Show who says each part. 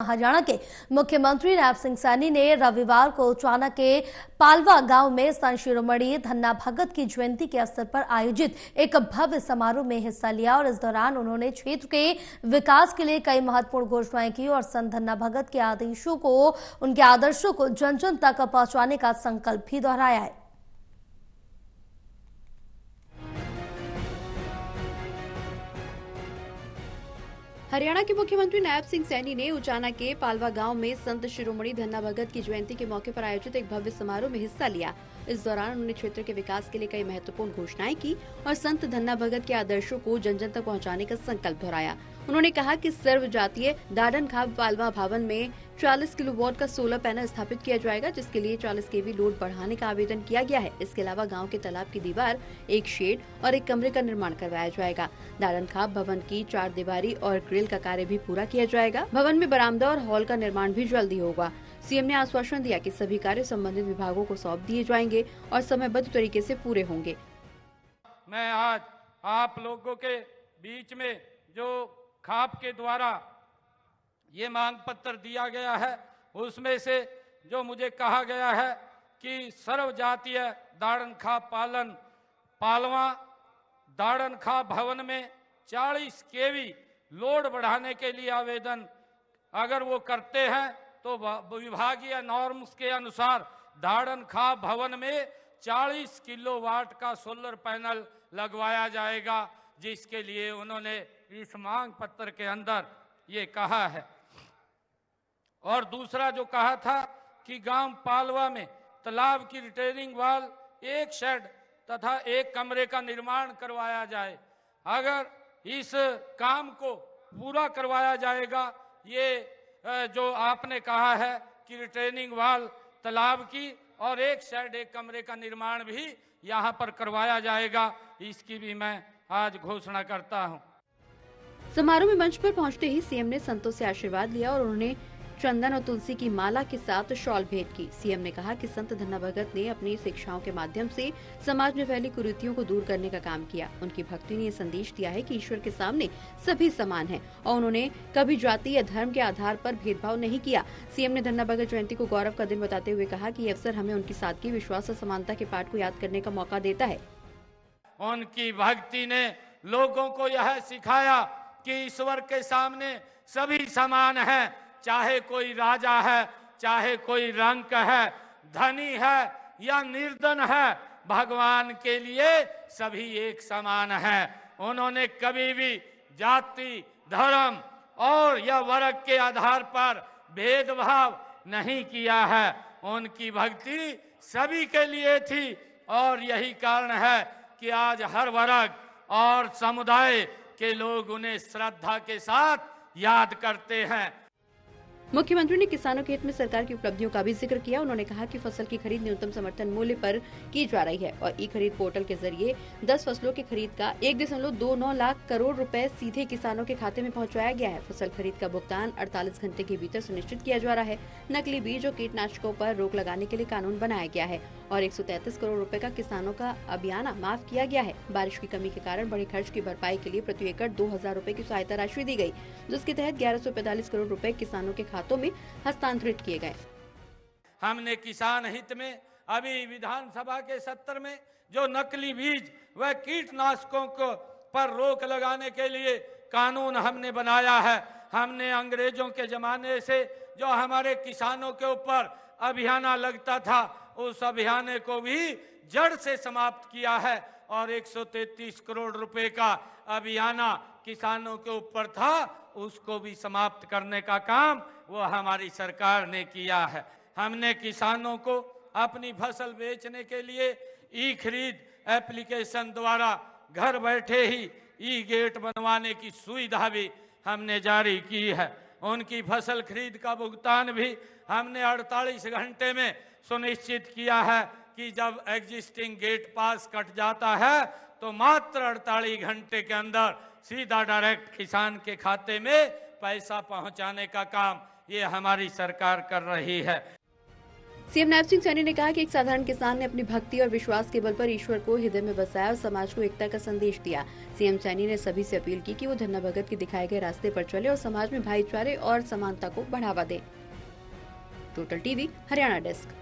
Speaker 1: हरियाणा के मुख्यमंत्री नायब सिंह सैनी ने रविवार को उचाना के पालवा गांव में संत शिरोमणि धन्ना भगत की जयंती के अवसर पर आयोजित एक भव्य समारोह में हिस्सा लिया और इस दौरान उन्होंने क्षेत्र के विकास के लिए कई महत्वपूर्ण घोषणाएं की और संत धन्ना भगत के उनके आदर्शों को जन जन तक पहुंचाने का संकल्प भी दोहराया है।
Speaker 2: हरियाणा के मुख्यमंत्री नायब सिंह सैनी ने उचाना के पालवा गांव में संत शिरोमणि धन्ना भगत की जयंती के मौके पर आयोजित एक भव्य समारोह में हिस्सा लिया। इस दौरान उन्होंने क्षेत्र के विकास के लिए कई महत्वपूर्ण घोषणाएं की और संत धन्ना भगत के आदर्शों को जन जन तक पहुंचाने का संकल्प दोहराया। उन्होंने कहा कि सर्व जातीय दाड़न खाब पालवा भवन में 40 किलोवाट का सोलर पैनल स्थापित किया जाएगा, जिसके लिए 40 केवी लोड बढ़ाने का आवेदन किया गया है। इसके अलावा गांव के तालाब की दीवार, एक शेड और एक कमरे का निर्माण करवाया जाएगा। दाड़न खाब भवन की 4 दीवारी और ग्रिल का कार्य भी पूरा किया जाएगा। भवन में बरामदा और हॉल का निर्माण भी जल्दी होगा। सीएम ने आश्वासन दिया कि सभी कार्य संबंधित विभागों को सौंप दिए जाएंगे और समयबद्ध तरीके से पूरे होंगे।
Speaker 3: मैं आज आप लोगों के बीच में जो खाप के द्वारा ये मांग पत्र दिया गया है, उसमें से जो मुझे कहा गया है कि सर्व जातीय दाड़न खाप पालवा दाड़न खाप भवन में 40 केवी लोड बढ़ाने के लिए आवेदन अगर वो करते हैं तो विभागीय नॉर्म्स के अनुसार दाड़न खाप भवन में 40 किलोवाट का सोलर पैनल लगवाया जाएगा, जिसके लिए उन्होंने इस मांग पत्र के अंदर ये कहा है। और दूसरा जो कहा था कि गांव पालवा में तालाब की रिटेनिंग वाल, एक शेड तथा एक कमरे का निर्माण करवाया जाए। अगर इस काम को पूरा करवाया जाएगा, ये जो आपने कहा है कि रिटेनिंग वाल तालाब की और एक शेड एक कमरे का निर्माण भी यहाँ पर करवाया जाएगा, इसकी भी मैं आज घोषणा करता हूँ।
Speaker 2: समारोह में मंच पर पहुंचते ही सीएम ने संतों से आशीर्वाद लिया और उन्होंने चंदन और तुलसी की माला के साथ शॉल भेंट की। सीएम ने कहा कि संत धन्ना भगत ने अपनी शिक्षाओं के माध्यम से समाज में फैली कुरीतियों को दूर करने का काम किया। उनकी भक्ति ने ये संदेश दिया है कि ईश्वर के सामने सभी समान हैं और उन्होंने कभी जाति या धर्म के आधार पर भेदभाव नहीं किया। सीएम ने धन्ना भगत जयंती को गौरव का दिन बताते हुए कहा कि ये अवसर हमें उनकी सादगी, विश्वास और समानता के पाठ को याद करने का मौका देता है।
Speaker 3: उनकी भक्ति ने लोगों को यह सिखाया कि ईश्वर के सामने सभी समान हैं, चाहे कोई राजा है, चाहे कोई रंक है, धनी है या निर्धन है, भगवान के लिए सभी एक समान है। उन्होंने कभी भी जाति, धर्म और या वर्ग के आधार पर भेदभाव नहीं किया है। उनकी भक्ति सभी के लिए थी और यही कारण है कि आज हर वर्ग और समुदाय के लोग उन्हें श्रद्धा के साथ याद करते हैं।
Speaker 2: मुख्यमंत्री ने किसानों के हित में सरकार की उपलब्धियों का भी जिक्र किया। उन्होंने कहा कि फसल की खरीद न्यूनतम समर्थन मूल्य पर की जा रही है और ई खरीद पोर्टल के जरिए 10 फसलों की खरीद का 1.29 लाख करोड़ रुपए सीधे किसानों के खाते में पहुंचाया गया है। फसल खरीद का भुगतान 48 घंटे के भीतर सुनिश्चित किया जा रहा है। नकली बीज और कीटनाशकों पर रोक लगाने के लिए कानून बनाया गया है और 133 करोड़ रुपए का किसानों का अभियान माफ किया गया है। बारिश की कमी के कारण बड़े खर्च की भरपाई के लिए प्रति एकड़ 2000 रुपए की सहायता राशि दी गई, जिसके तहत 1145 करोड़ रुपए किसानों के खातों में हस्तांतरित किए गए।
Speaker 3: हमने किसान हित में अभी विधानसभा के सत्र में जो नकली बीज व कीटनाशकों को पर रोक लगाने के लिए कानून हमने बनाया है। हमने अंग्रेजों के जमाने से जो हमारे किसानों के ऊपर अभियान लगता था, उस अभियान को भी जड़ से समाप्त किया है और 133 करोड़ रुपए का अभियान किसानों के ऊपर था, उसको भी समाप्त करने का काम वो हमारी सरकार ने किया है। हमने किसानों को अपनी फसल बेचने के लिए ई खरीद एप्लीकेशन द्वारा घर बैठे ही ई गेट बनवाने की सुविधा भी हमने जारी की है। उनकी फसल खरीद का भुगतान भी हमने 48 घंटे में सुनिश्चित किया है कि जब एग्जिस्टिंग गेट पास कट जाता है तो मात्र 48 घंटे के अंदर सीधा डायरेक्ट किसान के खाते में पैसा पहुंचाने का काम ये हमारी सरकार कर रही है।
Speaker 2: सीएम नायब सिंह सैनी ने कहा कि एक साधारण किसान ने अपनी भक्ति और विश्वास के बल पर ईश्वर को हृदय में बसाया और समाज को एकता का संदेश दिया। सीएम सैनी ने सभी से अपील की कि वो धन्ना भगत के दिखाए गए रास्ते पर चले और समाज में भाईचारे और समानता को बढ़ावा दे। Total TV Haryana desk.